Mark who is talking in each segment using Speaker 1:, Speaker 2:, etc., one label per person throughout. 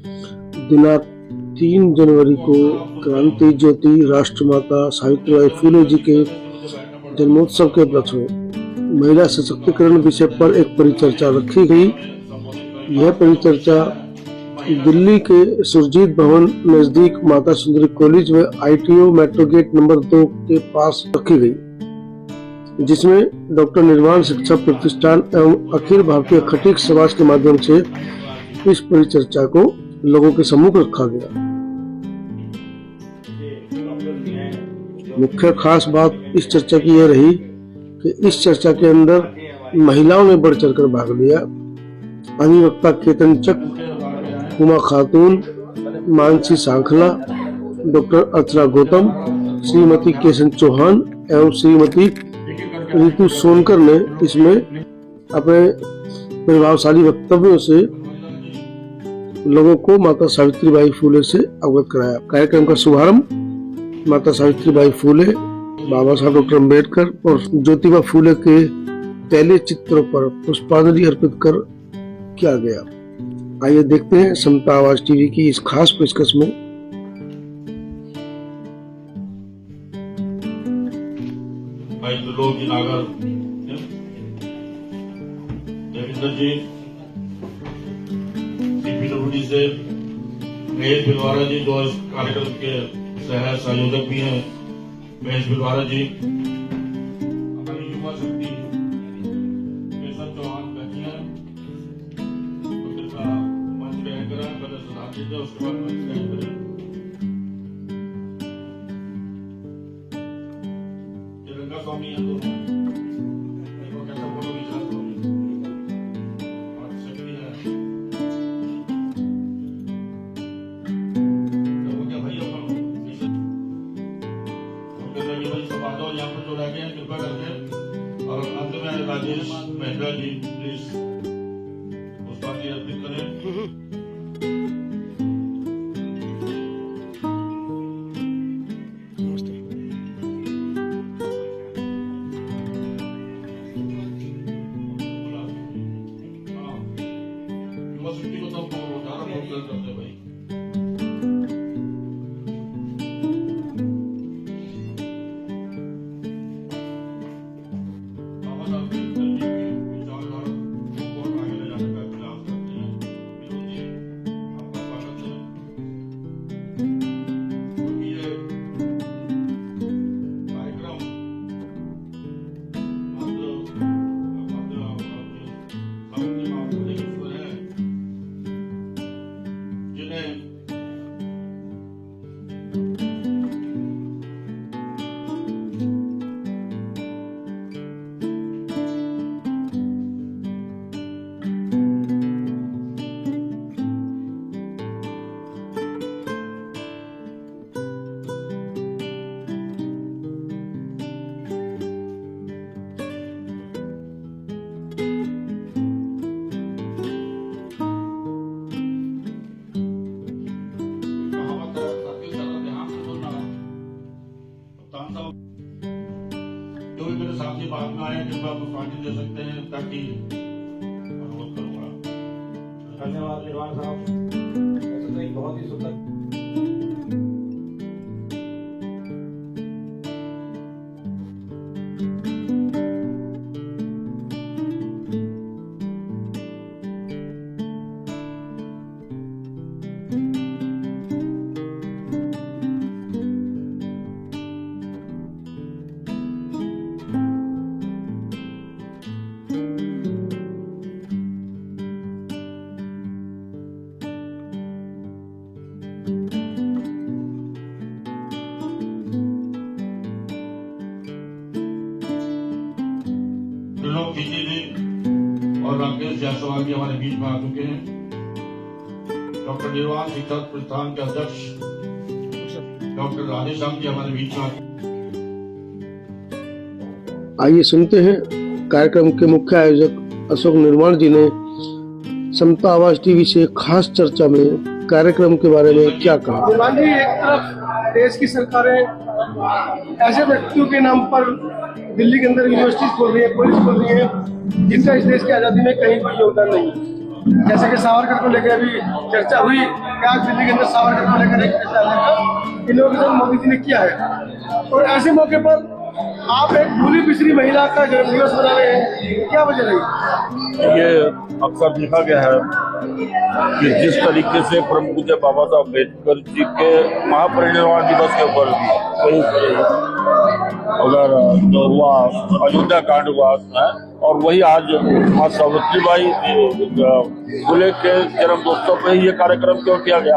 Speaker 1: दिनांक 3 जनवरी को क्रांति ज्योति राष्ट्रमाता सावित्रीबाई फुले जी के जन्मोत्सव के उपलक्ष्य में महिला सशक्तिकरण विषय पर एक परिचर्चा रखी गई। यह परिचर्चा दिल्ली के सुरजीत भवन नजदीक माता सुंदरी कॉलेज में ITO मेट्रो गेट नंबर 2 के पास रखी गई, जिसमें डॉक्टर निर्वाण शिक्षा प्रतिष्ठान एवं अखिल भारतीय खटीक समाज के माध्यम से इस परिचर्चा को लोगों के सम्मुख रखा गया। मुख्य खास बात इस चर्चा की यह रही कि इस चर्चा के अंदर महिलाओं ने बढ़ चढ़कर भाग लिया। अधिवक्ता केतन चक, उमा खातून, मानसी सांखला, डॉक्टर अर्चना गौतम, श्रीमती केशन चौहान एवं श्रीमती रितु सोनकर ने इसमें अपने प्रभावशाली वक्तव्यों से लोगों को माता सावित्रीबाई फुले से अवगत कराया। कार्यक्रम का शुभारंभ माता सावित्रीबाई फुले, बाबा साहब डॉक्टर अम्बेडकर और ज्योतिबा फुले के तैलीय चित्रों पर पुष्पांजलि अर्पित कर किया गया। आइए देखते हैं समता आवाज टीवी की इस खास पेशकश में।
Speaker 2: नागर देवेंद्र जी, CPWD से महेश भिलवाड़ा जी, जो इस कार्यक्रम के सह संयोजक भी हैं, महेश भिलवाड़ा जी, हमारी युवा शक्ति केशव चौहान बैठी हैं, उसके मंच ग्रहण करें, पहले सुधार दीजिए, उसके बाद मंच ग्रहण करें। तिरंगा स्वामी है दोनों, देखो कैसा फोटो खींचा स्वामी और शक्ति है। तो क्या भाई अपन भाई सब आ जाओ यहाँ पर जो रह गए हैं कृपा करके। और अंत में राजेश महिंद्रा जी प्लीज पुष्पांजलि अर्पित करें। जो भी मेरे साथी बाद में आए कृपया पुष्पांजलि दे सकते हैं ताकि अनुरोध करूंगा।
Speaker 3: धन्यवाद निर्वाण साहब, बहुत ही सुंदर।
Speaker 2: त्रिलोक जी भी और राकेश जायसवाल जी हमारे बीच में आ चुके हैं। डॉक्टर निर्वाण शिक्षा प्रतिष्ठान के अध्यक्ष डॉक्टर राधेश्याम जी हमारे बीच में।
Speaker 1: आइए सुनते हैं कार्यक्रम के मुख्य आयोजक अशोक निर्वाण जी ने समता आवाज टीवी से खास चर्चा में कार्यक्रम के बारे में क्या कहा।
Speaker 4: निर्वाण जी, एक तरफ देश की सरकारें ऐसे व्यक्तियों के नाम पर दिल्ली के अंदर यूनिवर्सिटी खोल रही है, कॉलेज खोल रही है जिनका इस देश की आजादी में कहीं कोई योगदान नहीं। जैसे कि सावरकर को लेकर अभी चर्चा हुई कि आज दिल्ली के अंदर सावरकर को लेकर एक इनोवेशन मोदी जी ने किया है, और ऐसे मौके पर आप एक भूली पिछड़ी महिला का जन्मदिवस मना रहे हैं, क्या वजह रही?
Speaker 2: ये अक्सर देखा गया है कि जिस तरीके से परम पूज्य बाबा साहब अम्बेडकर जी के महापरिनिर्वाण दिवस के ऊपर भी कहीं अगर जो हुआ अयोध्या कांड हुआ है, और वही आज सावित्रीबाई फुले के जन्मोत्सव पे ये कार्यक्रम क्यों किया गया?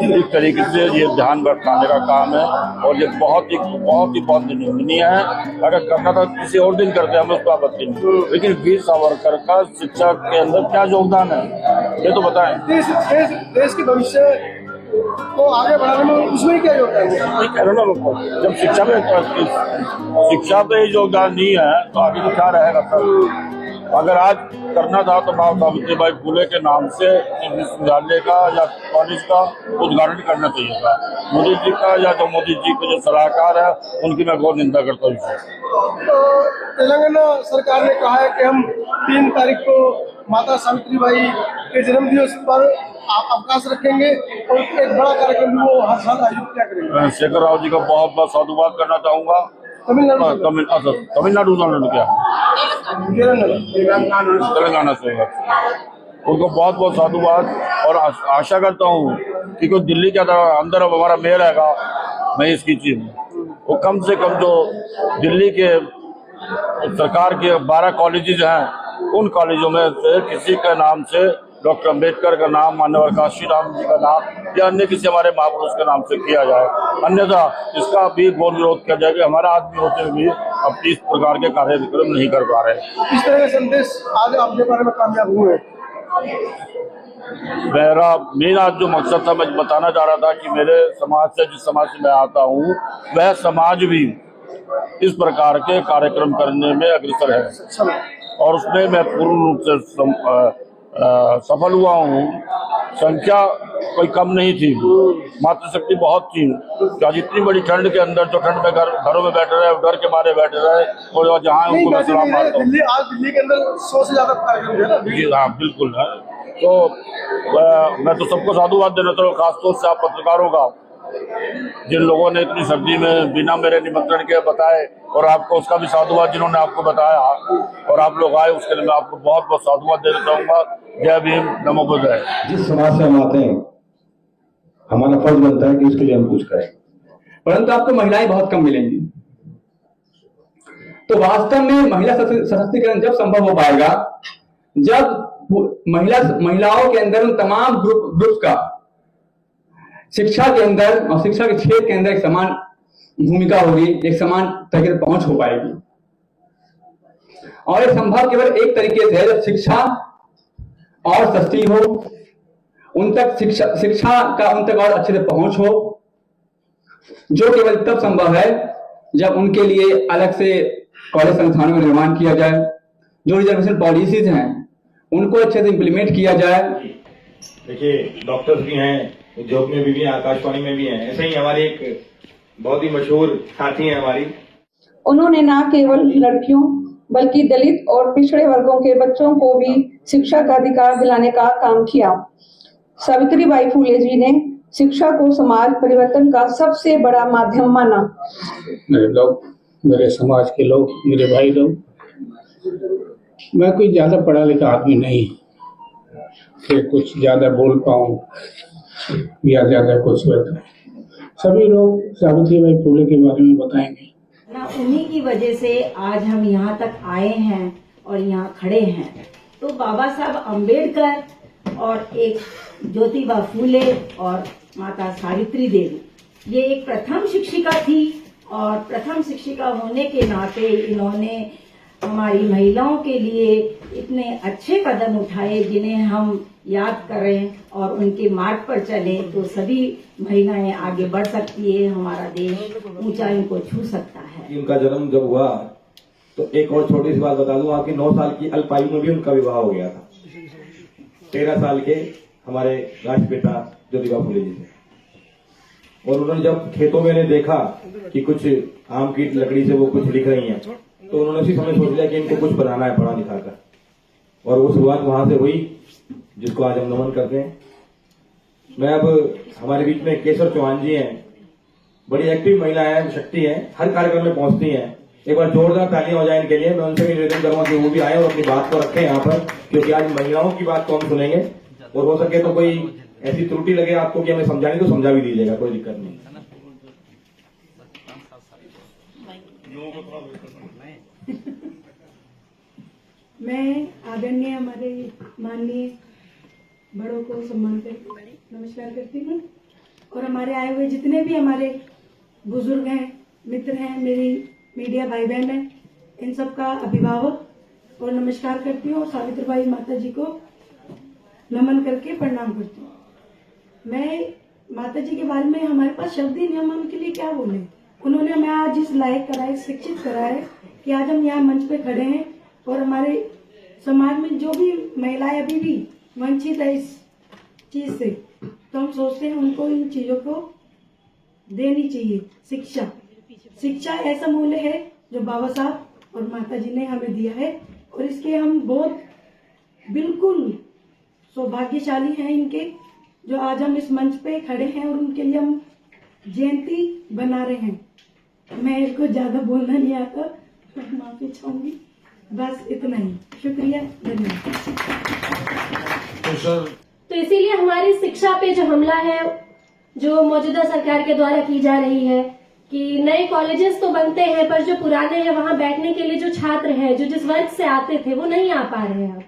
Speaker 2: इस तरीके से ये ध्यान भटकाने का काम है, और ये बहुत ही निंदनीय है। अगर करना था किसी और दिन करते हमें उसको आपत्ति नहीं, लेकिन वीर सावरकर का शिक्षा के अंदर क्या योगदान है ये तो बताएं।
Speaker 4: देश के भविष्य को आगे बढ़ाने में उसमें क्या योगदान है?
Speaker 2: वही कह रहा ना लोगों को, जब शिक्षा पे ही योगदान नहीं है तो आगे तो क्या रहेगा सर? अगर आज करना था तो बाबा सावित्रीबाई फुले के नाम से विश्वविद्यालय का या कॉलेज का उद्घाटन करना चाहिए था। मोदी जी का या जो मोदी जी के जो सलाहकार है उनकी मैं बहुत निंदा करता हूँ।
Speaker 4: तो तेलंगाना सरकार ने कहा है कि हम 3 तारीख को माता सावित्रीबाई के जन्मदिवस पर अवकाश रखेंगे और एक बड़ा कार्यक्रम वो हर साल आयोजित किया करेंगे।
Speaker 2: शेखर राव जी का बहुत बहुत साधुवाद करना चाहूंगा। तमिलनाडु क्या तेलंगाना से उनको बहुत बहुत साधुवाद, और आशा करता हूँ कि कोई दिल्ली के अंदर अब हमारा मेयर आएगा मैं इसकी चीज वो कम से कम जो दिल्ली के सरकार के 12 कॉलेजेस हैं उन कॉलेजों में से किसी के नाम से डॉक्टर अम्बेडकर का नाम, माननीय काशीराम जी का नाम या अन्य किसी हमारे महापुरुष के नाम से किया जाए। अन्यथा इसका भी घोर विरोध किया जाए कि हमारा आदमी होते हुए भी अपनी इस प्रकार के कार्यक्रम नहीं कर पा रहे।
Speaker 4: इस तरह के संदेश आज आपके बारे में कामयाब हुए।
Speaker 2: मेरा मेन आज जो मकसद था मैं बताना चाह रहा था कि मेरे समाज से, जिस समाज से मैं आता हूँ, वह समाज भी इस प्रकार के कार्यक्रम करने में अग्रसर है, और उसमें मैं पूर्ण रूप से सफल हुआ हूँ। संख्या कोई कम नहीं थी, मातृशक्ति बहुत थी। आज इतनी बड़ी ठंड के अंदर जो ठंड में घरों में बैठे रहे, डर के मारे बैठे रहे, और जहाँ उनको मैं सलाम मारता हूँ।
Speaker 4: दिल्ली के अंदर 100 से ज्यादा कार्यक्रम है ना?
Speaker 2: जी हाँ, बिल्कुल है। तो मैं तो सबको साधुवाद देना चाहूँ, खासतौर से आप पत्रकारों का, जिन लोगों ने इतनी सर्दी में बिना मेरे निमंत्रण के बताए, और आपको उसका भी साधुवाद जिन्होंने आपको बताया और आप लोग आए, उसके लिए मैं आपको बहुत बहुत साधुवाद देना चाहूंगा। जय भीम, नमो बुद्धाय।
Speaker 5: जिस समाज से हम आते हैं हमारा फर्ज बनता है कि उसके लिए हम कुछ करें, परंतु आपको महिलाएं बहुत कम मिलेंगी। तो वास्तव में महिला सशक्तिकरण जब संभव हो पाएगा जब महिलाओं के अंदर उन तमाम ग्रुप का शिक्षा के अंदर और शिक्षा के क्षेत्र के अंदर एक समान भूमिका होगी, एक समान तक पहुंच हो पाएगी। और ये संभव केवल एक तरीके से है जब शिक्षा और सस्ती हो, उन तक शिक्षा का उन तक और अच्छे से पहुंच हो, जो केवल तब संभव है जब उनके लिए अलग से कॉलेज संस्थानों का निर्माण किया जाए, जो रिजर्वेशन पॉलिसीज हैं उनको अच्छे से इंप्लीमेंट किया जाए।
Speaker 3: देखिए, डॉक्टर्स भी हैं, उद्योग में भी हैं, आकाशवाणी में भी हैं। ऐसे ही हमारी एक बहुत ही मशहूर साथी हैं हमारी,
Speaker 6: उन्होंने न केवल लड़कियों बल्कि दलित और पिछड़े वर्गों के बच्चों को भी शिक्षा का अधिकार दिलाने का काम किया। सावित्रीबाई फुले जी ने शिक्षा को समाज परिवर्तन का सबसे बड़ा माध्यम माना।
Speaker 7: मेरे लोग, मेरे समाज के लोग, मेरे भाई लोग, मैं कोई ज्यादा पढ़ा लिखा आदमी नहीं कि कुछ ज्यादा बोल पाऊं या ज्यादा कुछ बताऊं। सभी लोग सावित्रीबाई फुले के बारे में बताएंगे।
Speaker 8: उन्हीं की वजह से आज हम यहाँ तक आए हैं और यहाँ खड़े हैं। तो बाबा साहब अम्बेडकर और एक ज्योतिबा फुले और माता सावित्री देवी, ये एक प्रथम शिक्षिका थी, और प्रथम शिक्षिका होने के नाते इन्होंने हमारी महिलाओं के लिए इतने अच्छे कदम उठाए जिन्हें हम याद करें और उनके मार्ग पर चलें तो सभी महिलाएं आगे बढ़ सकती है, हमारा देश ऊंचाइयों को छू सकता है।
Speaker 3: उनका जन्म जब हुआ तो एक और छोटी सी बात बता दूं, आपकी 9 साल की अल्पायु में भी उनका विवाह हो गया था। 13 साल के हमारे राष्ट्रपिता ज्योतिबा फुले जी थे, और उन्होंने जब खेतों में देखा कि कुछ आम की लकड़ी से वो कुछ लिख रही हैं, तो उन्होंने उसी समय सोच लिया कि इनको कुछ बनाना है पढ़ा लिखा कर, और वो शुरुआत वहां से हुई। जिसको आज हम नमन करते हैं। मैं अब हमारे बीच में केशव चौहान जी हैं, बड़ी एक्टिव महिला है, शक्ति है, हर कार्यक्रम में पहुंचती हैं। एक बार जोरदार तालियां हो जाए इनके लिए। मैं उनसे भी निवेदन करूंगा कि वो भी आए और अपनी बात को रखें यहाँ पर, क्योंकि आज महिलाओं की बात को हम सुनेंगे और हो सके तो कोई ऐसी त्रुटि लगे आपको कि हमें समझानी तो समझा भी दीजिएगा, कोई दिक्कत नहीं।
Speaker 9: मैं आदरणीय हमारे माननीय बड़ों को सम्मान करके नमस्कार करती हूँ और हमारे आए हुए जितने भी हमारे बुजुर्ग हैं, मित्र हैं, मेरी मीडिया भाई बहन हैं, इन सब का अभिभावक और नमस्कार करती हूँ और सावित्रीबाई माता जी को नमन करके प्रणाम करती हूँ। मैं माता जी के बारे में हमारे पास शब्द ही नहीं, हम उनके लिए क्या बोले। उन्होंने हमें आज इस लायक कराए, शिक्षित कराए कि आज हम यहाँ मंच पे खड़े हैं और हमारे समाज में जो भी महिलाएं अभी भी वंचित है इस चीज से, तो हम सोचते हैं उनको इन चीजों को देनी चाहिए। शिक्षा ऐसा मूल्य है जो बाबा साहब और माता जी ने हमें दिया है और इसके हम बहुत बिल्कुल सौभाग्यशाली हैं इनके, जो आज हम इस मंच पे खड़े हैं और उनके लिए हम जयंती बना रहे हैं। मैं इनको ज्यादा बोलना नहीं आता, माफी चाहूंगी, बस इतना ही। शुक्रिया, धन्यवाद।
Speaker 2: तो सर,
Speaker 10: तो इसीलिए हमारी शिक्षा पे जो हमला है, जो मौजूदा सरकार के द्वारा की जा रही है कि नए कॉलेजेस तो बनते हैं पर जो पुराने हैं वहां बैठने के लिए जो छात्र हैं, जो जिस वर्ग से आते थे वो नहीं आ पा रहे हैं। अब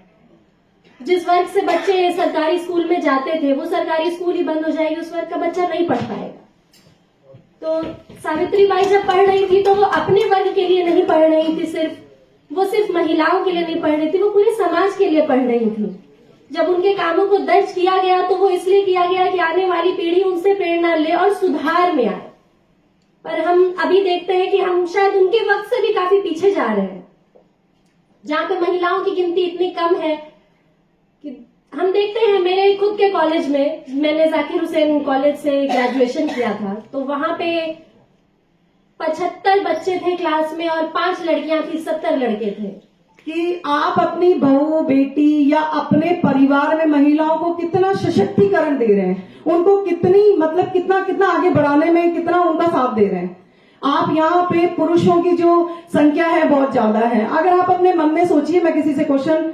Speaker 10: जिस वर्ग से बच्चे सरकारी स्कूल में जाते थे वो सरकारी स्कूल ही बंद हो जाएगी, उस वर्ग का बच्चा नहीं पढ़ पाएगा। तो सावित्रीबाई जब पढ़ रही थी तो वो अपने वर्ग के लिए नहीं पढ़ रही थी, वो सिर्फ महिलाओं के लिए नहीं पढ़ रही थी, वो पूरे समाज के लिए पढ़ रही थी। जब उनके कामों को दर्ज किया गया तो वो इसलिए किया गया कि आने वाली पीढ़ी उनसे प्रेरणा ले और सुधार में आए। पर हम अभी देखते हैं कि हम शायद उनके वक्त से भी काफी पीछे जा रहे हैं, जहां पे महिलाओं की गिनती इतनी कम है कि हम देखते हैं। मेरे खुद के कॉलेज में, मैंने जाकिर हुसैन कॉलेज से ग्रेजुएशन किया था, तो वहां पे 75 बच्चे थे क्लास में और 5 लड़कियां थी, 70 लड़के थे।
Speaker 6: कि आप अपनी बहू बेटी या अपने परिवार में महिलाओं को कितना सशक्तिकरण दे रहे हैं, उनको कितनी मतलब कितना आगे बढ़ाने में कितना उनका साथ दे रहे हैं। आप यहाँ पे पुरुषों की जो संख्या है बहुत ज्यादा है। अगर आप अपने मन में सोचिए, मैं किसी से क्वेश्चन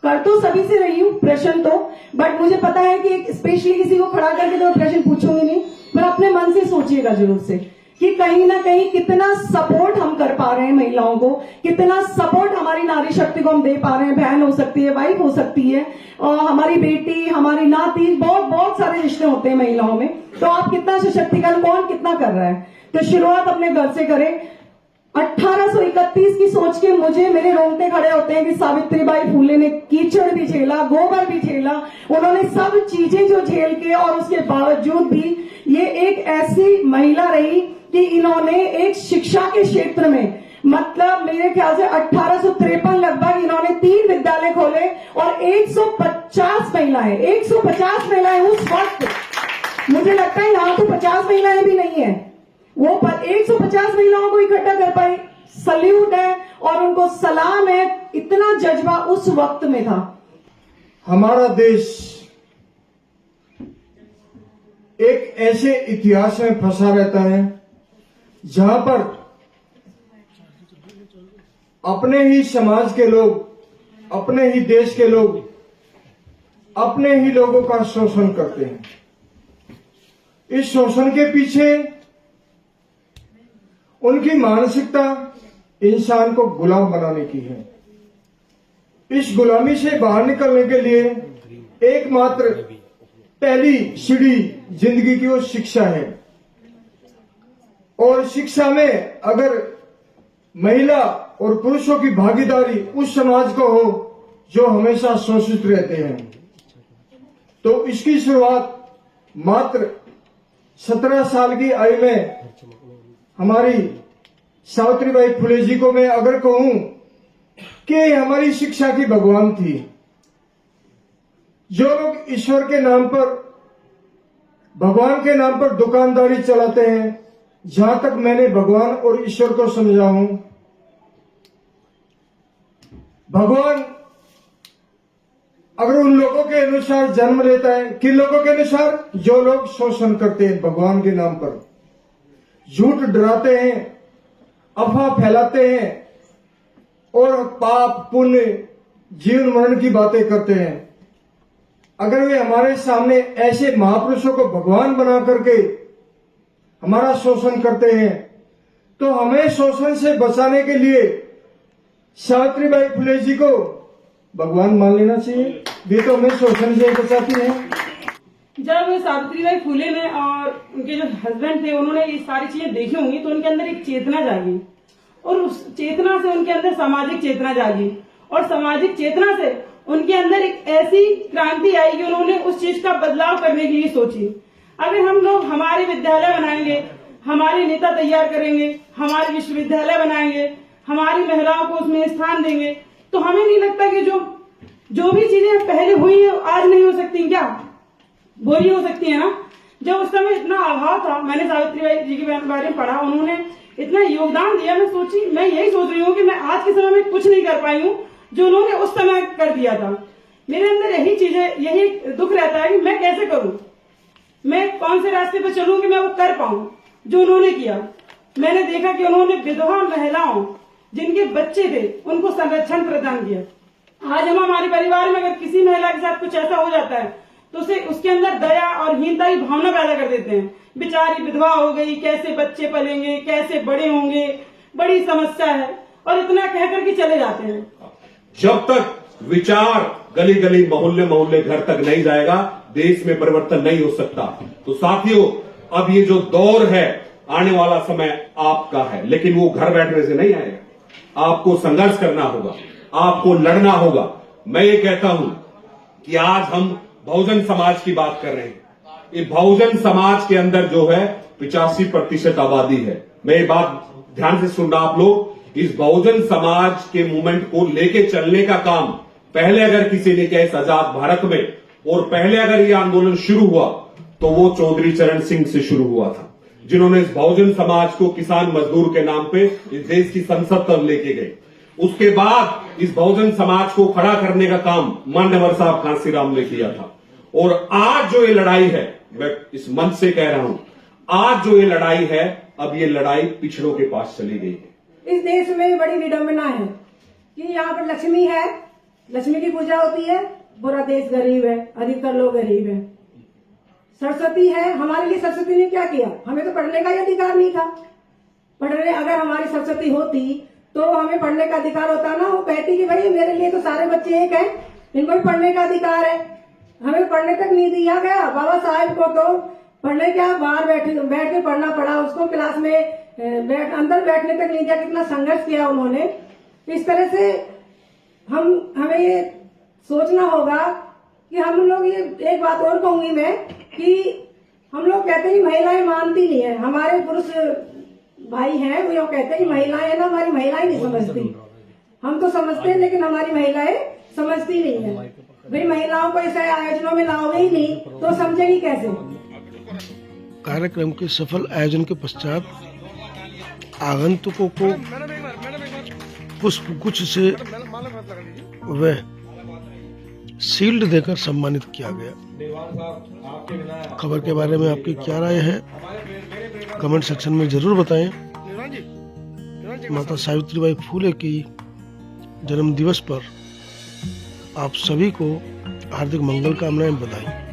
Speaker 6: कर तो सभी से रही हूँ प्रश्न तो, बट मुझे पता है कि स्पेशली किसी को खड़ा करके तो प्रश्न पूछूंगी नहीं, पर अपने मन से सोचिएगा जरूर से कि कहीं ना कहीं कितना सपोर्ट हम कर पा रहे हैं महिलाओं को, कितना सपोर्ट हमारी नारी शक्ति को हम दे पा रहे हैं। बहन हो सकती है, वाइफ हो सकती है, और हमारी बेटी, हमारी नाती, बहुत सारे रिश्ते होते हैं महिलाओं में। तो आप कितना सशक्तिकरण, कौन कितना कर रहा है, तो शुरुआत अपने घर से करें। 1831 की सोच के मुझे मेरे रोंगटे खड़े होते हैं कि सावित्रीबाई फूले ने कीचड़ भी झेला, गोबर भी झेला, उन्होंने सब चीजें जो झेल के और उसके बावजूद भी ये एक ऐसी महिला रही कि इन्होंने एक शिक्षा के क्षेत्र में, मतलब मेरे ख्याल से 1853 लगभग इन्होंने 3 विद्यालय खोले और 150 महिलाएं उस वक्त, मुझे लगता है यहाँ तो 50 महिलाएं भी नहीं है, वो 150 महिलाओं को इकट्ठा कर पाई। सल्यूट है और उनको सलाम है, इतना जज्बा उस वक्त में था।
Speaker 11: हमारा देश एक ऐसे इतिहास में फंसा रहता है जहां पर अपने ही समाज के लोग, अपने ही देश के लोग अपने ही लोगों का शोषण करते हैं। इस शोषण के पीछे उनकी मानसिकता इंसान को गुलाम बनाने की है। इस गुलामी से बाहर निकलने के लिए एकमात्र पहली सीढ़ी जिंदगी की वो शिक्षा है, और शिक्षा में अगर महिला और पुरुषों की भागीदारी उस समाज को हो जो हमेशा शोषित रहते हैं, तो इसकी शुरुआत मात्र 17 साल की आयु में हमारी सावित्रीबाई फुले जी को मैं अगर कहूं कि हमारी शिक्षा की भगवान थी। जो लोग ईश्वर के नाम पर, भगवान के नाम पर दुकानदारी चलाते हैं, जहां तक मैंने भगवान और ईश्वर को समझा हूं, भगवान अगर उन लोगों के अनुसार जन्म लेता है, किन लोगों के अनुसार? जो लोग शोषण करते हैं भगवान के नाम पर, झूठ डराते हैं, अफवाह फैलाते हैं और पाप पुण्य जीवन मरण की बातें करते हैं। अगर वे हमारे सामने ऐसे महापुरुषों को भगवान बना करके हमारा शोषण करते हैं, तो हमें शोषण से बचाने के लिए सावित्रीबाई फुले जी को भगवान मान लेना चाहिए। वे तो हमें शोषण से बचाती हैं।
Speaker 12: जब सावित्रीबाई फुले ने और उनके जो हस्बैंड थे उन्होंने ये सारी चीजें देखी होंगी तो उनके अंदर एक चेतना जागी और उस चेतना से उनके अंदर सामाजिक चेतना जागी और सामाजिक चेतना से उनके अंदर एक ऐसी क्रांति आई कि उन्होंने उस चीज का बदलाव करने के लिए सोची। अगर हम लोग हमारे विद्यालय बनाएंगे, हमारे नेता तैयार करेंगे, हमारे विश्वविद्यालय बनाएंगे, हमारी महिलाओं को उसमें स्थान देंगे, तो हमें नहीं लगता कि जो भी चीजें पहले हुई है आज नहीं हो सकती, क्या बुरी हो सकती है ना। जब उस समय इतना अभाव था, मैंने सावित्रीबाई जी के बारे में पढ़ा, उन्होंने इतना योगदान दिया। मैं यही सोच रही हूँ कि मैं आज के समय में कुछ नहीं कर पाई हूँ जो उन्होंने उस समय कर दिया था। मेरे अंदर यही दुख रहता है कि मैं कैसे करूं, मैं कौन से रास्ते पर चलूं कि मैं वो कर पाऊं जो उन्होंने किया। मैंने देखा कि उन्होंने विधवा महिलाओं जिनके बच्चे थे उनको संरक्षण प्रदान किया। आज हम हमारे परिवार में अगर किसी महिला के साथ कुछ ऐसा हो जाता है तो उसके अंदर दया और हीनता की भावना पैदा कर देते हैं। बेचारी विधवा हो गई, कैसे बच्चे पलेंगे, कैसे बड़े होंगे, बड़ी समस्या है, और इतना कह करके चले जाते हैं।
Speaker 13: जब तक विचार गली गली मोहल्ले मोहल्ले घर तक नहीं जाएगा, देश में परिवर्तन नहीं हो सकता। तो साथियों, अब ये जो दौर है, आने वाला समय आपका है, लेकिन वो घर बैठने से नहीं आएगा। आपको संघर्ष करना होगा, आपको लड़ना होगा। मैं ये कहता हूं कि आज हम बहुजन समाज की बात कर रहे हैं। ये बहुजन समाज के अंदर जो है 85% आबादी है। मैं ये बात ध्यान से सुनना आप लोग। इस बहुजन समाज के मूवमेंट को लेके चलने का काम पहले अगर किसी ने किया इस आजाद भारत में, और पहले अगर ये आंदोलन शुरू हुआ तो वो चौधरी चरण सिंह से शुरू हुआ था, जिन्होंने इस बहुजन समाज को किसान मजदूर के नाम पे इस देश की संसद तक लेके गए। उसके बाद इस बहुजन समाज को खड़ा करने का काम मान्यवर साहब कांसीराम ने किया था। और आज जो ये लड़ाई है, मैं इस मंच से कह रहा हूं, आज जो ये लड़ाई है, अब ये लड़ाई पिछड़ों के पास चली गई है।
Speaker 9: इस देश में बड़ी विडंबना है कि यहाँ पर लक्ष्मी है, लक्ष्मी की पूजा होती है, पूरा देश गरीब है, अधिकतर लोग गरीब है। सरस्वती है, हमारे लिए सरस्वती ने क्या किया? हमें तो पढ़ने का ही अधिकार नहीं था। अगर हमारी सरस्वती होती तो हमें पढ़ने का अधिकार होता ना। वो कहती कि भाई मेरे लिए तो सारे बच्चे एक हैं, इनको भी पढ़ने का अधिकार है। हमें पढ़ने तक नहीं दिया गया। बाबा साहेब को तो पढ़ने क्या, बाहर बैठ के पढ़ना पड़ा उसको, क्लास में अंदर बैठने तक नहीं दिया। कितना संघर्ष किया उन्होंने। इस तरह से हमें ये सोचना होगा कि हम लोग, ये एक बात और कहूंगी मैं कि हम लोग कहते हैं महिलाएं मानती नहीं है। हमारे पुरुष भाई हैं वो कहते हैं महिलाएं ना, हमारी महिलाएं नहीं समझती। हम तो समझते हैं लेकिन हमारी महिलाएं समझती नहीं है। भाई महिलाओं को ऐसे आयोजनों में लाओगे ही नहीं तो समझेगी कैसे?
Speaker 1: कार्यक्रम के सफल आयोजन के पश्चात आगंतुकों को पुष्पगुच्छ से व शील्ड देकर सम्मानित किया गया। खबर के बारे में आपकी क्या राय है, कमेंट सेक्शन में जरूर बताएं। माता सावित्रीबाई फुले की जन्म दिवस पर आप सभी को हार्दिक मंगल कामनाएं, बधाई।